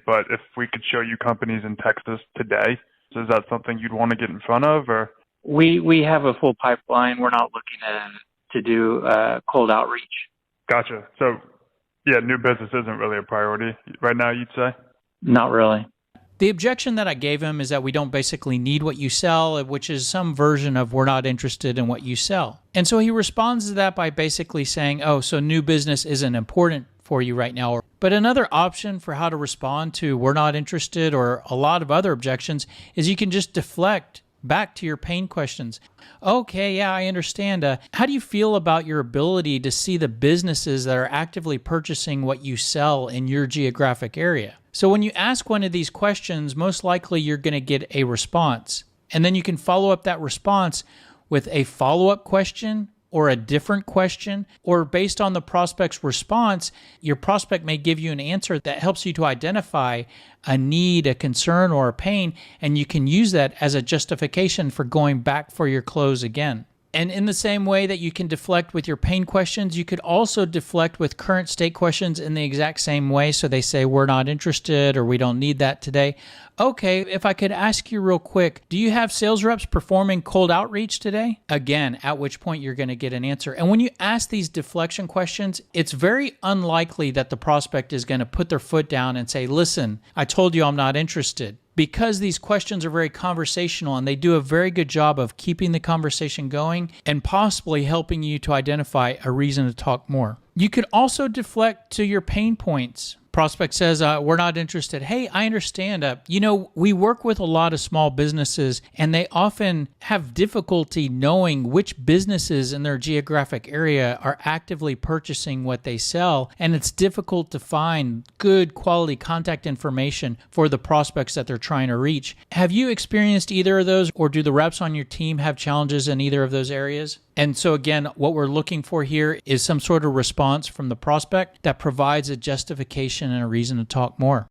but if we could show you companies in Texas today, so is that something you'd want to get in front of, or? We have a full pipeline. We're not looking to do cold outreach. Gotcha. So, yeah, new business isn't really a priority right now, you'd say? Not really. The objection that I gave him is that we don't basically need what you sell, which is some version of we're not interested in what you sell. And so he responds to that by basically saying, oh, so new business isn't important for you right now. But another option for how to respond to we're not interested or a lot of other objections is you can just deflect back to your pain questions. Okay, yeah, I understand. How do you feel about your ability to see the businesses that are actively purchasing what you sell in your geographic area? So when you ask one of these questions, most likely you're going to get a response. And then you can follow up that response with a follow-up question or a different question, or based on the prospect's response, your prospect may give you an answer that helps you to identify a need, a concern, or a pain, and you can use that as a justification for going back for your close again. And in the same way that you can deflect with your pain questions, you could also deflect with current state questions in the exact same way. So they say, we're not interested or we don't need that today. Okay, if I could ask you real quick, do you have sales reps performing cold outreach today? Again, at which point you're going to get an answer. And when you ask these deflection questions, it's very unlikely that the prospect is going to put their foot down and say, listen, I told you I'm not interested. Because these questions are very conversational and they do a very good job of keeping the conversation going and possibly helping you to identify a reason to talk more. You could also deflect to your pain points. Prospect says, we're not interested. Hey, I understand. We work with a lot of small businesses and they often have difficulty knowing which businesses in their geographic area are actively purchasing what they sell. And it's difficult to find good quality contact information for the prospects that they're trying to reach. Have you experienced either of those, or do the reps on your team have challenges in either of those areas? And so again, what we're looking for here is some sort of response from the prospect that provides a justification and a reason to talk more.